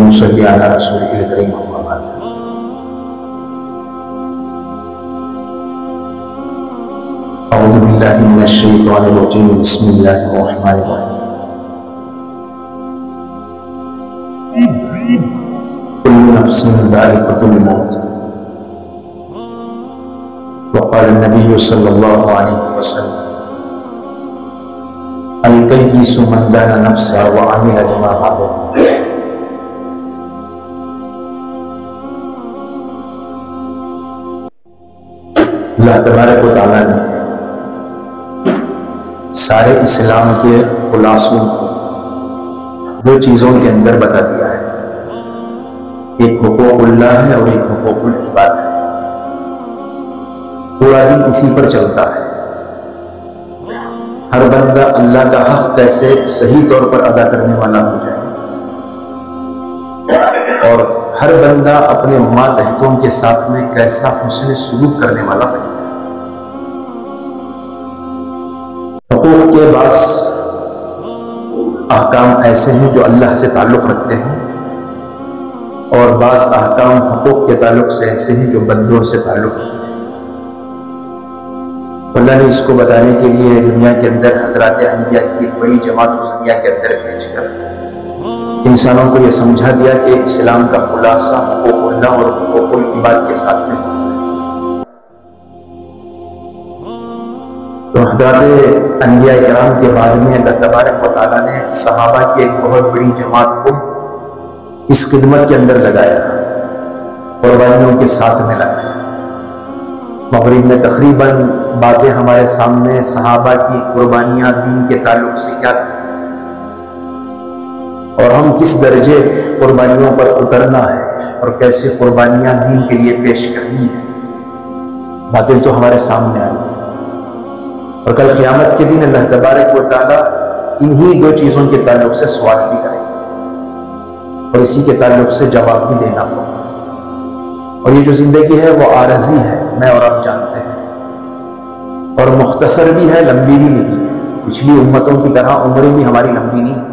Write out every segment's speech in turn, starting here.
اللهم صل على رسولك الكريم أما بعد. أعوذ بالله من الشيطان الرجيم. بسم الله الرحمن الرحيم. كل نفس ذائقة الموت. وقال النبي صلى الله عليه وسلم: الكيس من دان نفسه وعمل لما بعد الموت. اللہ تبارک و تعالیٰ نے سارے اسلام کے خلاصوں کو دو چیزوں کے اندر بتا دیا ہے. ایک حقوق اللہ ہے اور ایک حقوق العباد ہے. پورا دن اسی پر چلتا ہے. ہر بندہ اللہ کا حق کیسے صحیح طور پر ادا کرنے والا ہو جائے، اور ہر بندہ اپنے ماتحتوں کے ساتھ میں کیسا حسن سلوک کرنے والا بنے. حقوق کے بعض احکام ایسے ہیں جو اللہ سے تعلق رکھتے ہیں، اور بعض احکام حقوق کے تعلق سے ایسے ہیں جو بندوں سے تعلق رکھتے ہیں. اللہ نے اس کو بتانے کے لیے دنیا کے اندر حضرات انبیاء کی ایک بڑی جماعت کو دنیا کے اندر بھیج کر انسانوں کو یہ سمجھا دیا کہ اسلام کا خلاصہ حقوق اللہ اور حقوق العباد کے ساتھ میں. تو حضرات انبیاء کرام کے بعد میں اللہ تبارک و تعالیٰ نے صحابہ کی ایک بہت بڑی جماعت کو اس خدمت کے اندر لگایا، قربانیوں کے ساتھ میں لگایا. مغرب میں تقریباً باتیں ہمارے سامنے صحابہ کی قربانیاں دین کے تعلق سے کیا تھی، اور ہم کس درجے قربانیوں پر اترنا ہے اور کیسے قربانیاں دین کے لیے پیش کرنی ہے، باتیں تو ہمارے سامنے آئی. اور کل قیامت کے دن اللہ تبارک و تعالیٰ انہی دو چیزوں کے تعلق سے سوال بھی کریں گے، اور اسی کے تعلق سے جواب بھی دینا ہوگا. اور یہ جو زندگی ہے وہ عارضی ہے، میں اور آپ جانتے ہیں، اور مختصر بھی ہے، لمبی بھی نہیں ہے. پچھلی امتوں کی طرح عمریں بھی ہماری لمبی نہیں ہے.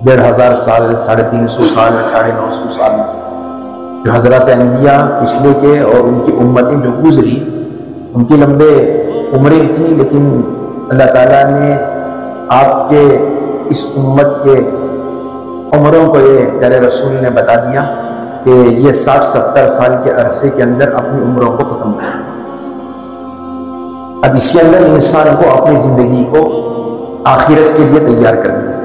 1500 سال، 350 سال، 950 سال جو حضرات انبیاء پچھلے کے اور ان کی امتیں جو گزری ان کی لمبے عمریں تھیں، لیکن اللہ تعالیٰ نے آپ کے اس امت کے عمروں کو یہ پیارے رسول نے بتا دیا کہ یہ 60-70 سال کے عرصے کے اندر اپنی عمروں کو ختم کریں. اب اس کے اندر انسان کو اپنی زندگی کو آخرت کے لیے تیار کرنا ہے.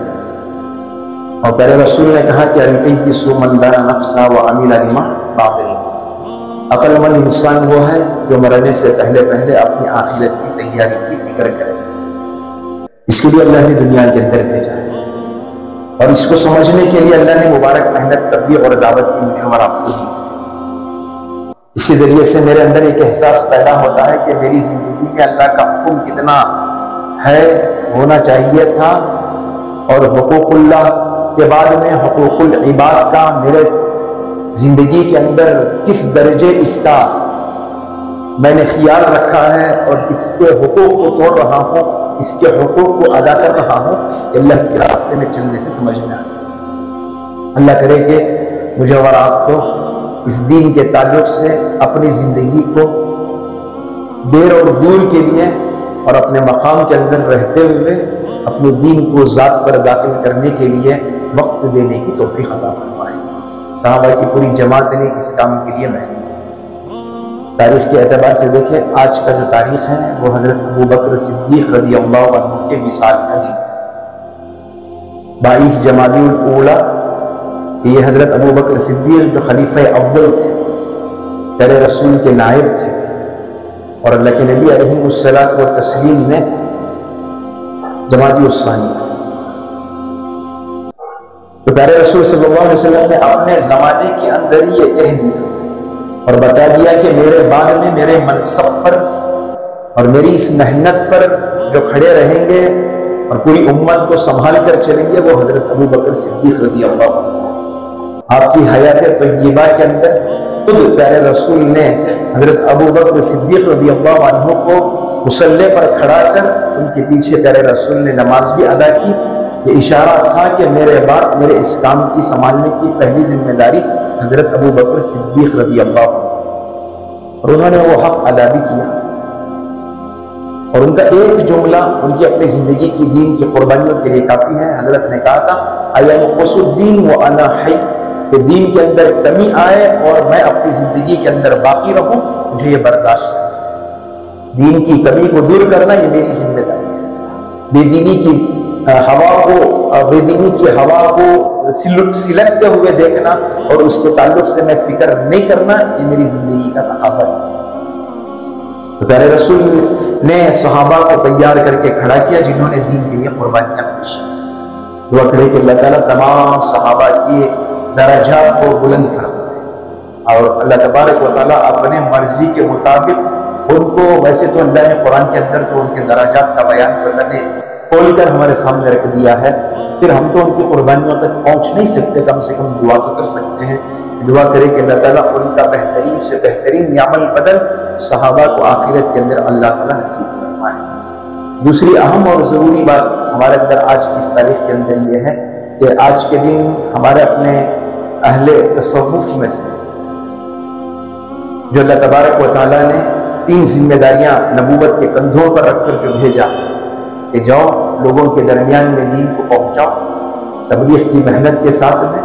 اور پیارے رسول نے کہا کہ الکیس من دان نفسہ وعمل لما بعد الموت. عقل مند انسان وہ ہے جو مرنے سے پہلے اپنی آخرت کی تیاری کی فکر کرے. اس کے لیے اللہ نے دنیا کے اندر بھیجا ہے، اور اس کو سمجھنے کے لیے اللہ نے مبارک محنت تبلیغ اور دعوت کی مجھے اور آپ کو دی. اس کے ذریعے سے میرے اندر ایک احساس پیدا ہوتا ہے کہ میری زندگی میں اللہ کا حکم کتنا ہے، ہونا چاہیے تھا، اور حقوق اللہ کے بعد میں حقوق العباد کا میرے زندگی کے اندر کس درجے اس کا میں نے خیال رکھا ہے، اور اس کے حقوق کو توڑ رہا ہوں، اس کے حقوق کو ادا کر رہا ہوں. اللہ کے راستے میں چلنے سے سمجھ میں آتا. اللہ کرے کہ مجھے اور آپ کو اس دین کے تعلق سے اپنی زندگی کو دیر اور دور کے لیے اور اپنے مقام کے اندر رہتے ہوئے اپنے دین کو ذات پر داخل کرنے کے لیے وقت دینے کی توفیق عطا فرمائے. صحابہ کی پوری جماعت نے اس کام کے لیے محنت کی. تاریخ کے اعتبار سے دیکھیں، آج کا جو تاریخ ہے وہ حضرت ابوبکر صدیق رضی اللہ عنہ کے وصال کا دن، 22 جمادی الاولیٰ. یہ حضرت ابوبکر صدیق جو خلیفہ اول تھے، پیارے رسول کے نائب تھے، اور اللہ کے نبی علیہ الصلوۃ والتسلیم نے جمادی الثانی. تو پیارے رسول صلی اللہ علیہ وسلم نے اپنے زمانے کے اندر یہ کہہ دیا اور بتا دیا کہ میرے بعد میں میرے منصب پر اور میری اس محنت پر جو کھڑے رہیں گے اور پوری امت کو سنبھال کر چلیں گے وہ حضرت ابوبکر صدیق رضی اللہ عنہ. آپ کی حیات طیبہ کے اندر خود پیارے رسول نے حضرت ابوبکر صدیق رضی اللہ عنہ کو مصلی پر کھڑا کر ان کے پیچھے پیارے رسول نے نماز بھی ادا کی، یہ اشارہ تھا کہ میرے بعد میرے اس کام کی سنبھالنے کی پہلی ذمہ داری حضرت ابو بکر صدیق رضی اللہ عنہ، اور انہوں نے وہ حق ادا بھی کیا۔ اور ان کا ایک جملہ ان کی اپنی زندگی کی دین کی قربانیوں کے لیے کافی ہے۔ حضرت نے کہا تھا اَيَنْقُصُ الدِّينُ وَأَنَا حَيٌّ، کہ دین کے اندر کمی آئے اور میں اپنی زندگی کے اندر باقی رہوں، مجھے یہ برداشت ہے۔ دین کی کمی کو دور کرنا یہ میری ذمہ داری ہے۔ بے دینی کی ہوا کو سلگتے ہوئے دیکھنا اور اس کے تعلق سے میں فکر نہیں کرنا، یہ میری زندگی کا تقاضا ہے۔ تو پیارے رسول نے صحابہ کو تیار کر کے کھڑا کیا جنہوں نے دین کے لیے قربانیاں پیش کی۔ دعا کرے کہ اللہ تعالیٰ تمام صحابہ کی درجات کو بلند فرمائے، اور اللہ تبارک و تعالیٰ اپنے مرضی کے مطابق ان کو، ویسے تو اللہ نے قرآن کے اندر تو ان کے درجات کا بیان تو اللہ نے کھول کر ہمارے سامنے رکھ دیا ہے، پھر ہم تو ان کی قربانیوں تک پہنچ نہیں سکتے، کم سے کم دعا تو کر سکتے ہیں۔ دعا کرے کہ اللہ تعالیٰ ان کا بہترین سے بہترین عمل بدل صحابہ کو آخرت کے اندر اللہ تعالیٰ نصیب فرمائے۔ دوسری اہم اور ضروری بات ہمارے اندر آج کی اس تاریخ کے اندر یہ ہے کہ آج کے دن ہمارے اپنے اہل تصوف میں سے جو اللہ تبارک و تعالیٰ نے 3 ذمہ داریاں نبوت کے کندھوں پر رکھ کر جو بھیجا کہ جاؤ لوگوں کے درمیان میں دین کو پہنچاؤ تبلیغ کی محنت کے ساتھ میں،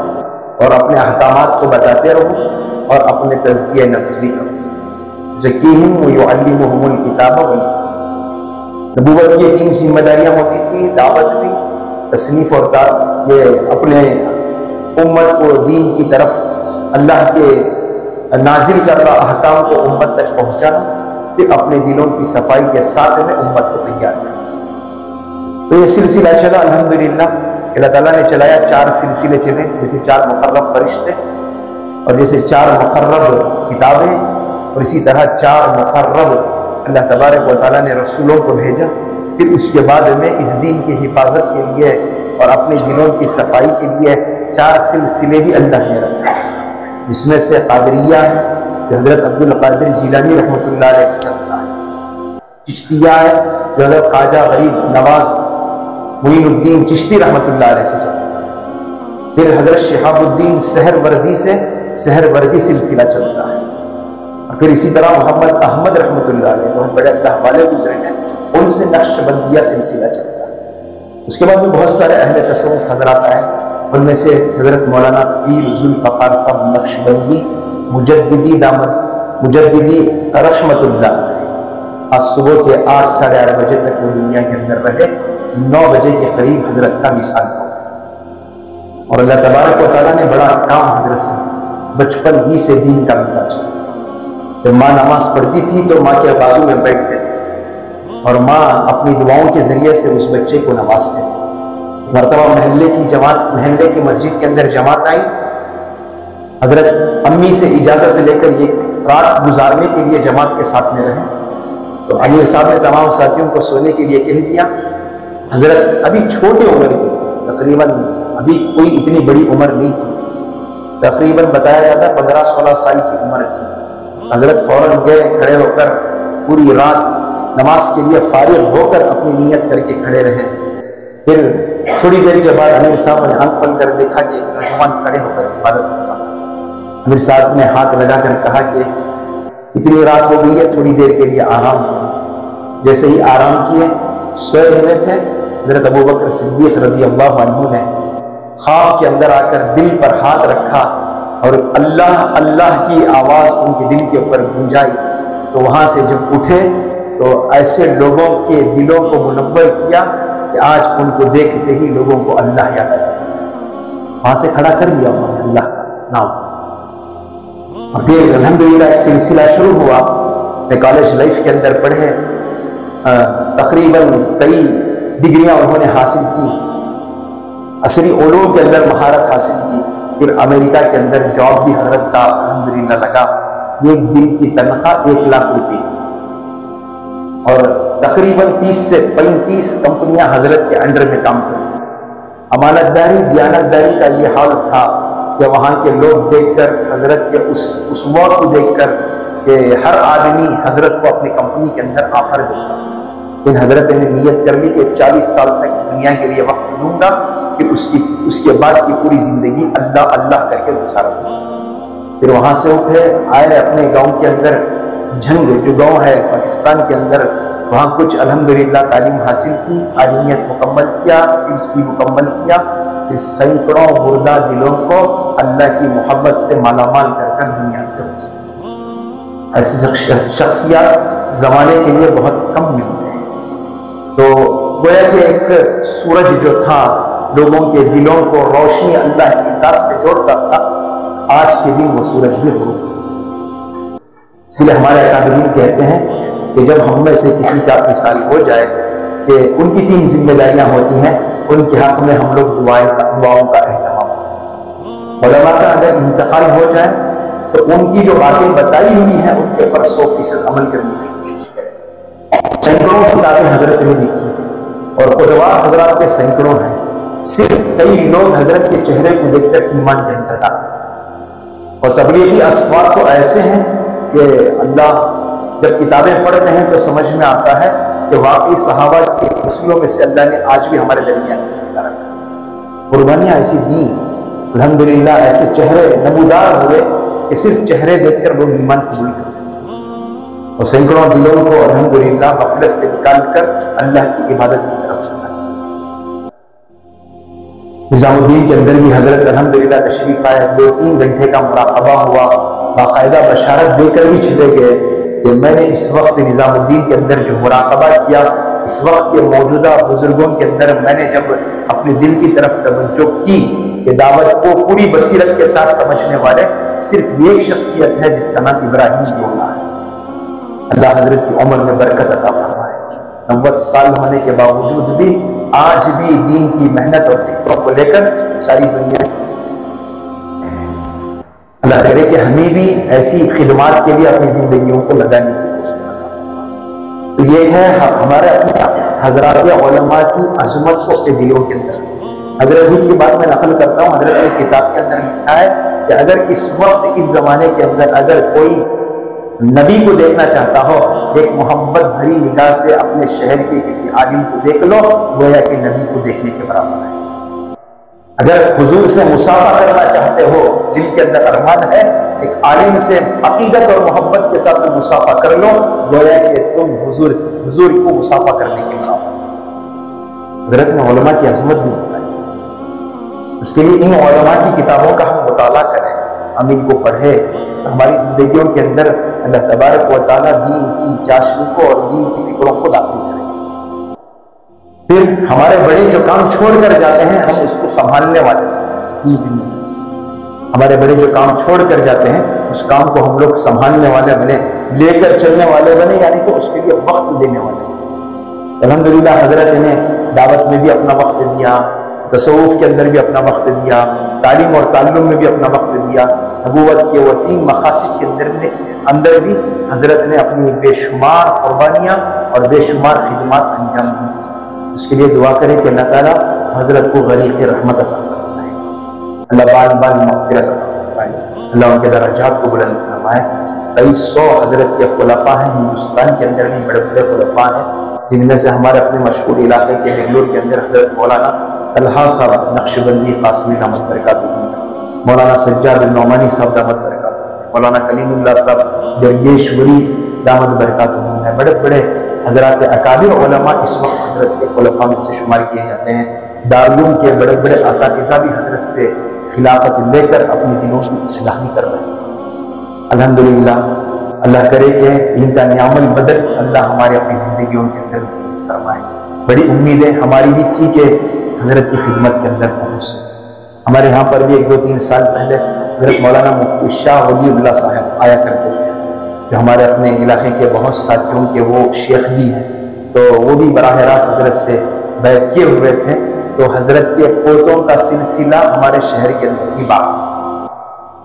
اور اپنے احکامات کو بتاتے رہو، اور اپنے تزکیہ نفس بھی کرو، زکیہم ویعلمہم الکتاب والحکمہ۔ نبوت کی 3 ذمہ داریاں ہوتی تھیں، دعوت بھی، تصنیف اور یہ اپنے امت کو دین کی طرف اللہ کے نازل کردہ احکام کو امت تک پہنچانا، پھر اپنے دلوں کی صفائی کے ساتھ میں امت کو تیار کرنا۔ تو یہ سلسلہ چلا الحمدللہ، اللہ تعالیٰ نے چلایا، 4 سلسلے چلے، جیسے 4 مقرب فرشتے، اور جیسے 4 مقرب کتابیں، اور اسی طرح 4 مقرب اللہ تبارک و تعالیٰ نے رسولوں کو بھیجا۔ پھر اس کے بعد میں اس دین کی حفاظت کے لیے اور اپنے دلوں کی صفائی کے لیے 4 سلسلے بھی اللہ نے رکھا، جس میں سے قادریہ ہے جو حضرت عبد القادر جیلانی رحمۃ اللہ علیہ سے چلتا ہے، چشتیہ ہے جو حضرت خواجہ غریب نواز معین الدین چشتی رحمۃ اللہ علیہ سے چلتا ہے، پھر حضرت شہاب الدین سہر وردی سلسلہ چلتا ہے، اور پھر اسی طرح محمد احمد رحمۃ اللہ علیہ بہت بڑے اللہ والے گزرے ہیں، ان سے نقش بندیہ سلسلہ چلتا ہے۔ اس کے بعد میں بہت سارے اہل تصوف حضرات آئے، ان میں سے حضرت مولانا پیر ذوالفقار صاحب نقش بندی مجددی رحمۃ اللہ، آج صبح کے 8 ساڑھے 8 بجے تک وہ دنیا کے اندر رہے، 9 بجے کے قریب حضرت کا وصال ہو، اور اللہ تبارک و تعالیٰ نے بڑا کام حضرت سے بچپن ہی سے دین کا مزاج۔ جب ماں نماز پڑھتی تھی تو ماں کے بازو میں بیٹھتے تھے، اور ماں اپنی دعاؤں کے ذریعے سے اس بچے کو نوازتے تھے۔ مرتبہ محلے کی مسجد کے اندر جماعت آئی، حضرت امی سے اجازت لے کر ایک رات گزارنے کے لیے جماعت کے ساتھ میں رہے، تو امیر صاحب نے تمام ساتھیوں کو سونے کے لیے کہہ دیا۔ حضرت ابھی چھوٹے عمر کے تھے، تقریباً ابھی کوئی اتنی بڑی عمر نہیں تھی، تقریباً بتایا جاتا 15-16 سال کی عمر تھی۔ حضرت فوراً گئے، کھڑے ہو کر پوری رات نماز کے لیے فارغ ہو کر اپنی نیت کر کے کھڑے رہے۔ پھر تھوڑی دیر کے بعد امیر صاحب نے آنکھ کھول کر دیکھا کہ نوجوان کھڑے ہو کر عبادت کر رہا۔ امیر صاحب نے ہاتھ لگا کر کہا کہ اتنی رات ہو گئی ہے، تھوڑی دیر کے لیے آرام کرو۔ جیسے ہی آرام کیے، سوئے ہوئے تھے، حضرت ابو بکر صدیق رضی اللہ عنہ نے خواب کے اندر آ کر دل پر ہاتھ رکھا اور اللہ اللہ کی آواز ان کے دل کے اوپر گونجائی، تو وہاں سے جب اٹھے تو ایسے لوگوں کے دلوں کو منور کیا کہ آج ان کو دیکھتے ہی لوگوں کو اللہ یاد آ جائے، وہاں سے کھڑا کر لیا انہوں نے اللہ کا نام۔ اور پھر الحمدللہ ایک سلسلہ شروع ہوا، میں کالج لائف کے اندر پڑھے، تقریباً کئی ڈگریاں انہوں نے حاصل کی، عصری علوم کے اندر مہارت حاصل کی، پھر امریکہ کے اندر جاب بھی حضرت کا الحمدللہ لگا، ایک دن کی تنخواہ 1 لاکھ روپے کی، اور تقریباً 30 سے 35 کمپنیاں حضرت کے انڈر میں کام کرتی۔ امانت داری دیانت داری کا یہ حال تھا کہ وہاں کے لوگ دیکھ کر حضرت کے اس وقت کو دیکھ کر کہ ہر آدمی حضرت کو اپنی کمپنی کے اندر آفر دیتا، لیکن حضرت نے نیت کر لی کہ 40 سال تک دنیا کے لیے وقت دوں گا کہ اس کے بعد کی پوری زندگی اللہ اللہ کر کے گزاروں گا۔ پھر وہاں سے اٹھے آئے اپنے گاؤں کے اندر، جھنگ جو گاؤں ہے پاکستان کے اندر، وہاں کچھ الحمدللہ تعلیم حاصل کی، عالمیت مکمل کیا، حفظ بھی مکمل کیا، پھر سینکڑوں مردہ دلوں کو اللہ کی محبت سے مالا مال کر کر دنیا سے رخصت کیا۔ ایسی شخصیات زمانے کے لیے بہت کم ملتے ہیں۔ تو گویا کہ ایک سورج جو تھا لوگوں کے دلوں کو روشنی اللہ کی ذات سے جوڑتا تھا، آج کے دن وہ سورج بھی غروب ہو۔ اس لیے ہمارے اکابرین کہتے ہیں کہ جب ہم میں سے کسی کا مثال ہو جائے کہ ان کی 3 ذمہ داریاں ہوتی ہیں، ان کے حق میں ہم لوگ دعاؤں کا اہتمام کریں۔ علماء کا اگر انتقال ہو جائے تو ان کی جو باتیں بتائی ہوئی ہیں ان کے اوپر 100% عمل کرنے کی کوشش کریں۔ سینکڑوں کتابیں حضرت نے لکھی اور خطبات حضرات کے سینکڑوں ہیں، صرف کئی لوگ حضرت کے چہرے کو دیکھ کر ایمان کے اندر آ گئے۔ اور تبلیغی اسفار تو ایسے ہیں کہ اللہ جب کتابیں پڑھتے ہیں تو سمجھ میں آتا ہے کہ واقعی صحابہ کے رسولوں میں سے اللہ نے آج بھی ہمارے درمیان میں زندہ رکھا۔ قربانیاں ایسی دیں، الحمدللہ ایسے چہرے نمودار ہوئے کہ صرف چہرے دیکھ کر لوگ ایمان قبول کرتے ہیں، اور سینکڑوں دلوں کو الحمدللہ غفلت سے نکال کر اللہ کی عبادت کی طرف چلا۔ نظام الدین کے اندر بھی حضرت الحمدللہ تشریف آئے، 2-3 گھنٹے کا مراقبہ ہوا، باقاعدہ بشارت دے کر بھی چلے گئے کہ میں نے اس وقت نظام الدین کے اندر جو مراقبہ کیا، اس وقت کے موجودہ بزرگوں کے اندر میں نے جب اپنے دل کی طرف توجہ کی کہ دعوت کو پوری بصیرت کے ساتھ سمجھنے والے صرف ایک شخصیت ہے جس کا نام ابراہیم دیولا ہے۔ اللہ حضرت کی عمر میں برکت عطا فرمائے۔ 90 سال ہونے کے باوجود بھی آج بھی دین کی محنت اور فکروں کو لے کر ساری دنیا، اللہ کرے کہ ہمیں بھی ایسی خدمات کے لیے اپنی زندگیوں کو لگانے کی کوشش کریں۔ تو یہ ہے ہمارے اپنے حضرات علماء کی عظمت کو اپنے دلوں کے اندر۔ حضرت ہی کی بات میں نقل کرتا ہوں، حضرت کی کتاب کے اندر لکھا ہے کہ اگر اس وقت اس زمانے کے اندر اگر کوئی نبی کو دیکھنا چاہتا ہو، ایک محبت بھری نگاہ سے اپنے شہر کے کسی عالم کو دیکھ لو، گویا کہ نبی کو دیکھنے کے برابر ہے۔ اگر حضور سے مسافہ کرنا چاہتے ہو، دل کے اندر ارمان ہے، ایک عالم سے عقیدت اور محبت کے ساتھ مسافہ کر لو، گویا کہ تم حضور کو مسافہ کرنے کے برابر ہے۔ حضرت نے علماء کی عظمت بھی بتائی، اس کے لیے ان علماء کی کتابوں کا ہم مطالعہ کریں، ہم ان کو پڑھیں تو ہماری زندگیوں کے اندر اللہ تبارک و تعالیٰ دین کی چاشنی کو اور دین کی فکروں کو داخل کریں۔ پھر ہمارے بڑے جو کام چھوڑ کر جاتے ہیں ہم اس کو سنبھالنے والے بنیں۔ ہمارے بڑے جو کام چھوڑ کر جاتے ہیں اس کام کو ہم لوگ سنبھالنے والے بنے، لے کر چلنے والے بنے، یعنی کہ اس کے لیے وقت دینے والے۔ الحمدللہ حضرت نے دعوت میں بھی اپنا وقت دیا، تصوف کے اندر بھی اپنا وقت دیا، تعلیم اور تعلم میں بھی اپنا وقت دیا، نبوت کے وہ 3 مقاصد کے اندر بھی حضرت نے اپنی بے شمار قربانیاں اور بے شمار خدمات انجام دی۔ اس کے لیے دعا کریں کہ اللہ تعالیٰ حضرت کو غریق رحمت عطا فرمائے، اللہ بال بال مغفرت عطا فرمائے، اللہ ان کے درجات کو بلند فرمائے۔ کئی 100 حضرت کے خلفاء ہیں، ہندوستان کے اندر بھی بڑے بڑے خلفاء ہیں، جن میں سے ہمارے اپنے مشہور علاقے کے بنگلور کے اندر حضرت مولانا طلحہ صاحب نقشبندی قاسمی دامت برکاتہ، مولانا سجاد النعمانی صاحب دامت برکاتہ، مولانا کلیم اللہ صاحب درگیشوری دامت برکاتہ ہیں۔ بڑے بڑے حضرات اکابر علماء اس وقت حضرت کے خلفاء میں سے شمار کیے جاتے ہیں۔ دارالعلوم کے بڑے بڑے اساتذہ بھی حضرت سے خلافت لے کر اپنے دلوں کی اصلاح بھی کر رہے ہیں۔ الحمدللہ اللہ کرے کہ ان کا نعم البدل اللہ ہمارے اپنی زندگیوں کے اندر نصیب فرمائے۔ بڑی امیدیں ہماری بھی تھی کہ حضرت کی خدمت کے اندر پہنچ سکے۔ ہمارے یہاں پر بھی 1-2-3 سال پہلے حضرت مولانا مفتی شاہ ولی اللہ صاحب آیا کرتے تھے، جو ہمارے اپنے علاقے کے بہت ساتھیوں کے وہ شیخ بھی ہیں، تو وہ بھی براہ راست حضرت سے بیعت کیے ہوئے تھے۔ تو حضرت کے پوتوں کا سلسلہ ہمارے شہر کے اندر بھی باقی ہے۔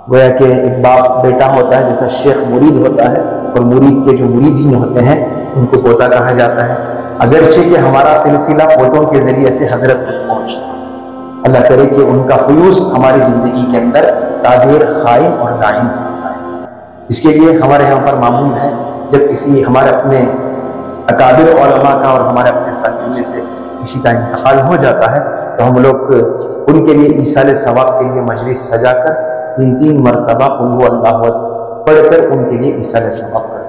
گویا کہ ایک باپ بیٹا ہوتا ہے، جیسا شیخ مرید ہوتا ہے، اور مرید کے جو مریدین ہوتے ہیں ان کو پوتا کہا جاتا ہے۔ اگرچہ کہ ہمارا سلسلہ پوتوں کے ذریعے سے حضرت تک پہنچتا ہے، اللہ کرے کہ ان کا فیوز ہماری زندگی کے اندر قادر قائم اور دائم فرمائے۔ اس کے لیے ہمارے یہاں پر معمول ہے، جب کسی ہمارے اپنے اکابر علماء کا اور ہمارے اپنے ساتھیوں میں سے کسی کا انتقال ہو جاتا ہے تو ہم لوگ ان کے لیے ایصال ثواب کے لیے مجلس سجا کر 3 مرتبہ قل هو اللہ اکبر پڑھ کر ان کے لیے ایصال ثواب کرتے ہیں۔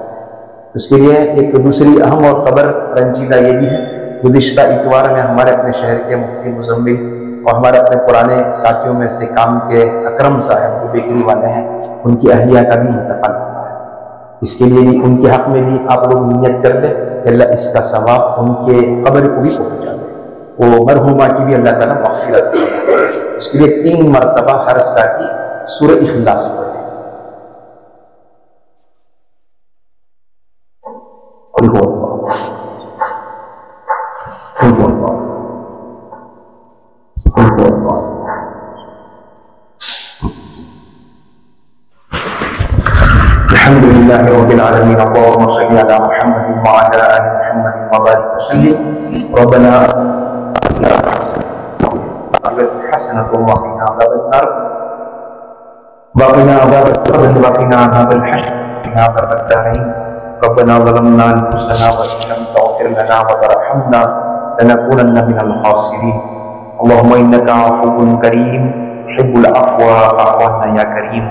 اس کے لیے ایک دوسری اہم اور خبر رنجیدہ یہ بھی ہے، گزشتہ اتوار میں ہمارے اپنے شہر کے مفتی مزمل اور ہمارے اپنے پرانے ساتھیوں میں سے کام کے اکرم صاحب جو بیکری والے ہیں، ان کی اہلیہ کا بھی انتقال ہوا ہے۔ اس کے لیے بھی ان کے حق میں بھی آپ لوگ نیت کر لیں کہ اللہ اس کا ثواب ان کے قبر کو بھی پہنچا دے، وہ مرحومہ کی بھی اللہ تعالیٰ مغفرت کرے۔ اس کے لیے 3 مرتبہ ہر ساتھی سورہ اخلاص پڑھیں۔ الحمد للہ رب العالمین، اللهم صل علی محمد وعلی آل محمد وبارک وسلم۔ ربنا حسنۃ وقنا عذاب النار وقنا عذاب القبر وقنا عذاب الحشر وقنا عذاب الدارین۔ ربنا ظلمنا انفسنا وان لم تغفر لنا وترحمنا لنكونن من الخاسرین۔ اللهم انك عفو کریم تحب العفو فاعف عنا یا کریم۔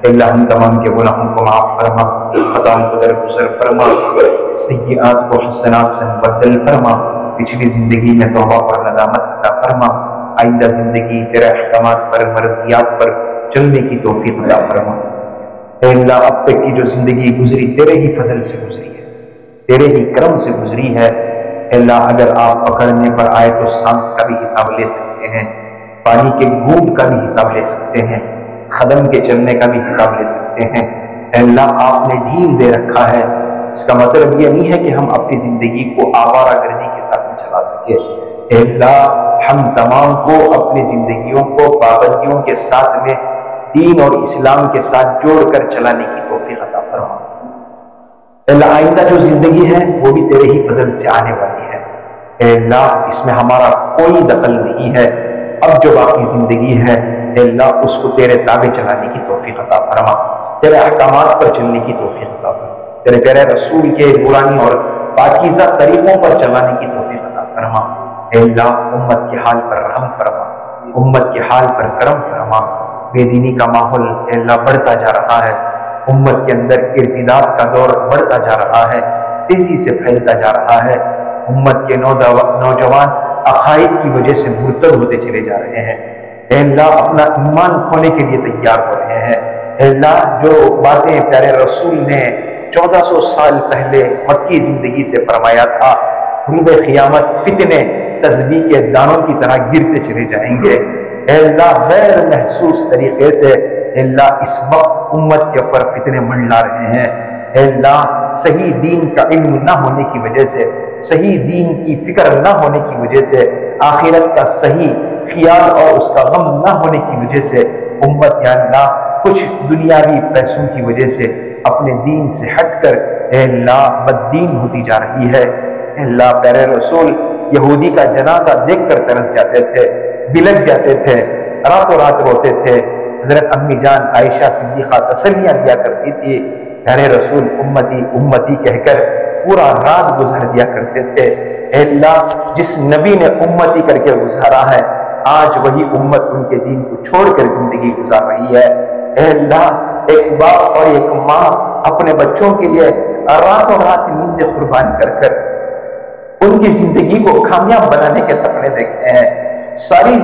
اللہ ہم تمام کے گناہوں کو معاف فرما، خطاؤں کو درگزر فرما، سیئات کو حسنات سے بدل فرما، پچھلی زندگی میں توبہ اور ندامت عطا فرما، آئندہ زندگی تیرے احکامات پر مرضیات پر چلنے کی توفیق عطا فرما۔ اے اللہ اب تک کی جو زندگی گزری تیرے ہی فضل سے گزری ہے، تیرے ہی کرم سے گزری ہے۔ اے اللہ اگر آپ پکڑنے پر آئے تو سانس کا بھی حساب لے سکتے ہیں، پانی کے گھونٹ کا بھی حساب لے سکتے ہیں، قدم کے چلنے کا بھی حساب لے سکتے ہیں۔ اے اللہ آپ نے ڈھیل دے رکھا ہے، اس کا مطلب یہ نہیں ہے کہ ہم اپنی زندگی کو آوارہ گردی کے ساتھ میں چلا سکے۔ اے اللہ ہم تمام کو اپنی زندگیوں کو پابندیوں کے ساتھ میں دین اور اسلام کے ساتھ جوڑ کر چلانے کی توفیق عطا فرما۔ اے اللہ آئندہ جو زندگی ہے وہ بھی تیرے ہی فضل سے آنے والی ہے۔ اے اللہ اس میں ہمارا کوئی دخل نہیں ہے، اب جو باقی زندگی ہے اے اللہ اس کو تیرے تابع چلانے کی توفیق عطا فرما، تیرے احکامات پر چلنے کی توفیق عطا فرما، تیرے پیارے رسول کے نورانی اور پاکیزہ طریقوں پر چلانے کی توفیق عطا فرما۔ اے اللہ امت کے حال پر رحم فرما، امت کے حال پر کرم فرما۔ بے دینی کا ماحول اے اللہ بڑھتا جا رہا ہے، امت کے اندر ارتداد کا دور بڑھتا جا رہا ہے، تیزی سے پھیلتا جا رہا ہے، امت کے نوجوان عقائد کی وجہ سے مرتد ہوتے چلے جا رہے ہیں۔ اے اللہ اپنا ایمان کھونے کے لیے تیار ہو رہے ہیں۔ اے اللہ جو باتیں پیارے رسول نے 1400 سال پہلے مکی زندگی سے فرمایا تھا، روز قیامت فتنے تسبیح کے دانوں کی طرح گرتے چلے جائیں گے۔ اے اللہ غیر محسوس طریقے سے اے اللہ اس وقت امت کے اوپر فتنے منڈلا رہے ہیں۔ اے اللہ صحیح دین کا علم نہ ہونے کی وجہ سے، صحیح دین کی فکر نہ ہونے کی وجہ سے، آخرت کا صحیح خیال اور اس کا غم نہ ہونے کی وجہ سے امت یا اللہ کچھ دنیاوی پیسوں کی وجہ سے اپنے دین سے ہٹ کر اے اللہ بد دین ہوتی جا رہی ہے۔ اے اللہ پیارے رسول یہودی کا جنازہ دیکھ کر ترس جاتے تھے، بلک جاتے تھے، راتوں رات روتے تھے۔ حضرت امی جان عائشہ صدیقہ تسلیاں دیا کرتی تھی، پیارے رسول امتی امتی کہہ کر پورا رات گزار دیا کرتے تھے۔ اے اللہ جس نبی نے امتی کر کے گزارا ہے، آج وہی امت ان کے دین کو چھوڑ کر زندگی گزار رہی ہے۔ اے اللہ ایک باپ اور ایک ماں اپنے بچوں کے لیے راتوں رات نیندیں قربان کر کر ان کی زندگی کو کامیاب بنانے کے سپنے دیکھتے ہیں۔ ساری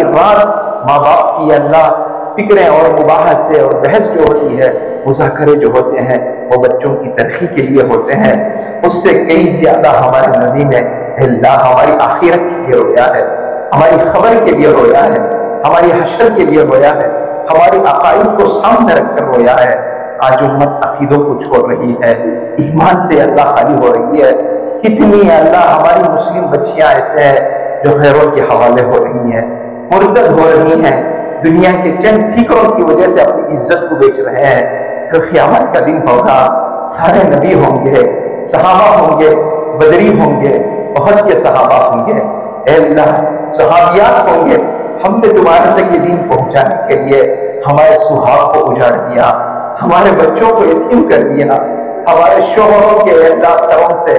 رات ماں باپ کی اللہ فکریں اور مباحثے اور بحث جو ہوتی ہے، مذاکرے جو ہوتے ہیں وہ بچوں کی ترقی کے لیے ہوتے ہیں۔ اس سے کئی زیادہ ہمارے نبی نے اللہ ہماری آخرت کے لیے رویا ہے، ہماری خبر کے لیے رویا ہے، ہماری حشر کے لیے رویا ہے، ہماری عقائد کو سامنے رکھ کر رویا ہے۔ آج امت عقیدوں کو چھوڑ رہی ہے، ایمان سے اللہ خالی ہو رہی ہے۔ کتنی اللہ ہماری مسلم بچیاں ایسے ہیں جو خیروں کے حوالے ہو رہی ہیں، مرتد ہو رہی ہیں، دنیا کے چند ٹھیکروں کی وجہ سے اپنی عزت کو بیچ رہے ہیں۔ پھر قیامت کا دن ہوگا، سارے نبی ہوں گے، صحابہ ہوں گے، بدری ہوں گے، بہت کے صحابہ ہوں گے، اے اللہ صحابیات ہوں گے۔ ہم نے تمہارے تک یہ دین پہنچانے کے لیے ہمارے سہاگ کو اجاڑ دیا، ہمارے بچوں کو یتیم کر دیا، ہمارے شوہروں کے اللہ سروں سے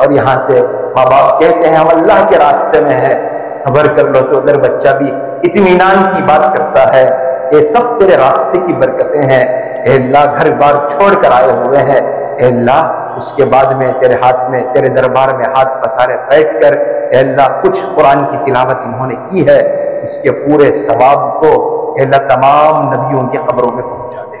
اور یہاں سے ماں باپ کہتے ہیں ہم اللہ کے راستے میں ہیں، صبر کر لو، تو ادھر بچہ بھی اطمینان کی بات کرتا ہے، یہ سب تیرے راستے کی برکتیں ہیں، اے اللہ گھر بار چھوڑ کر آئے ہوئے ہیں، اے اللہ اس کے بعد میں تیرے ہاتھ میں، تیرے دربار میں ہاتھ پسارے بیٹھ کر اے اللہ کچھ قرآن کی تلاوت انہوں نے کی ہے، اس کے پورے ثواب کو اے اللہ تمام نبیوں کی قبروں میں پہنچا دے،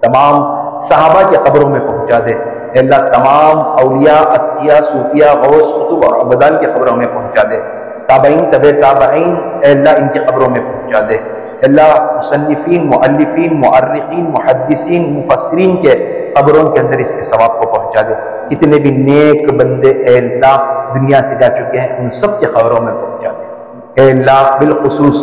تمام صحابہ کی قبروں میں پہنچا دے، اے اللہ تمام اولیاء، اتقیاء، صوفیاء، غوث، قطب اور عبدال کی قبروں میں پہنچا دے، تابعین، تبع تابعین اے اللہ ان کی قبروں میں پہنچا دے، اے اللہ مصنفین، مؤلفین، مؤرخین، محدثین، مفسرین کے قبروں کے اندر اس کے ثواب کو پہنچا دے، کتنے بھی نیک بندے اے اللہ دنیا سے جا چکے ہیں ان سب کے قبروں میں پہنچا دے، اے اللہ بالخصوص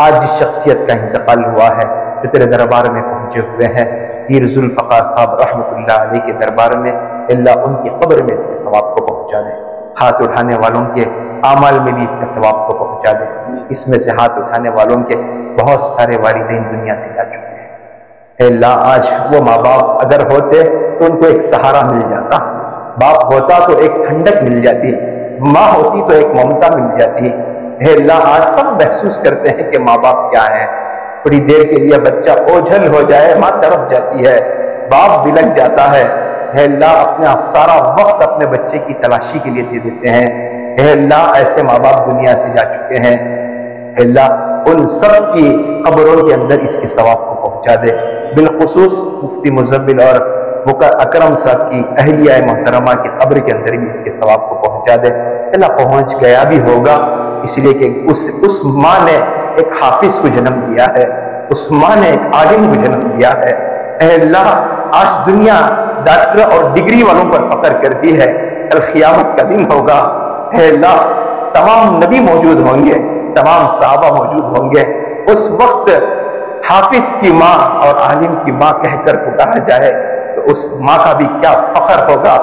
آج جس شخصیت کا انتقال ہوا ہے جو تیرے دربار میں پہنچے ہوئے ہیں، پیر ذوالفقار صاحب رحمۃ اللہ علیہ کے دربار میں اے اللہ ان کی قبر میں اس کے ثواب کو پہنچا دے، ہاتھ اٹھانے والوں کے اعمال میں بھی اس کے ثواب کو پہنچا دے، اس میں سے ہاتھ اٹھانے والوں کے بہت سارے والدین دنیا سے جا چکے ہیں، اے اللہ آج وہ ماں باپ اگر ہوتے تو ان کو ایک سہارا مل جاتا، باپ ہوتا تو ایک ٹھنڈک مل جاتی، ماں ہوتی تو ایک ممتا مل جاتی، اے اللہ آج سب محسوس کرتے ہیں کہ ماں باپ کیا ہے، تھوڑی دیر کے لیے بچہ اوجھل ہو جائے ماں تڑپ جاتی ہے، باپ بھی لگ جاتا ہے، اے اللہ اپنا سارا وقت اپنے بچے کی تلاشی کے لیے دے دیتے ہیں، اے اللہ ایسے ماں باپ دنیا سے جا چکے ہیں، اے اللہ ان سب کی قبروں کے اندر اس کے ثواب کو پہنچا دے، بالخصوص مفتی مزمل اور بکر اکرم صاحب کی اہلیہ محترمہ کی قبر کے اندر بھی اس کے ثواب کو پہنچا دے، اللہ پہنچ گیا بھی ہوگا، اس لیے کہ اس ماں نے ایک حافظ کو جنم دیا ہے، اس ماں نے ایک عالم کو جنم دیا ہے، اے اللہ آج دنیا ڈاکٹر اور ڈگری والوں پر فخر کرتی ہے، کل قیامت کا دن ہوگا، اے اللہ تمام نبی موجود ہوں گے، تمام صحابہ موجود ہوں گے، اس وقت حافظ کی ماں اور عالم کی ماں کہہ کر پکارا جائے تو اس ماں کا بھی کیا فخر ہوگا،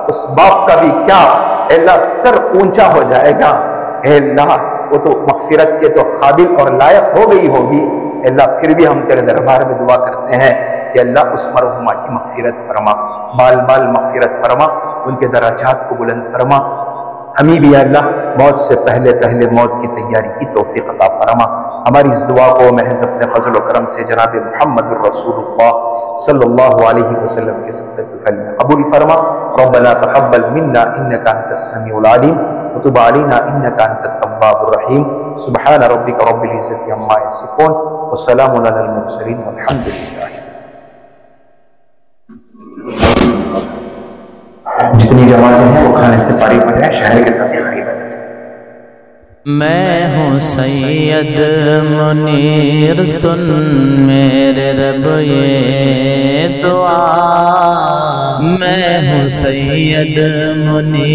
اس باپ کا بھی کیا اے اللہ سر اونچا ہو جائے گا، اے اللہ وہ تو مغفرت کے تو قابل اور لائق ہو گئی ہوگی، اے اللہ پھر بھی ہم تیرے دربار میں دعا کرتے ہیں کہ اللہ اس مرحومہ کی مغفرت فرما، بال بال مغفرت فرما، ان کے درجات کو بلند فرما، ہمیں بھی اللہ موت سے پہلے موت کی تیاری کی توفیق عطا فرما، ہماری اس دعا کو محض اپنے فضل و کرم سے جناب محمد الرسول اللہ صلی اللہ علیہ وسلم کے صدقے فعل میں قبول فرما، ربنا تقبل منا انك انت السميع العليم وتب علينا انك انت التواب الرحيم، سبحان ربك رب العزة عما يصفون وسلام على المرسلين والحمد لله۔ جتنی جماعتیں ہیں وہ کھانے سے فارغ ہو جائیں، شہر کے ساتھ خریب ہے۔ میں ہوں سید منیر سن میرے رب یہ دعا، میں ہوں سید منیر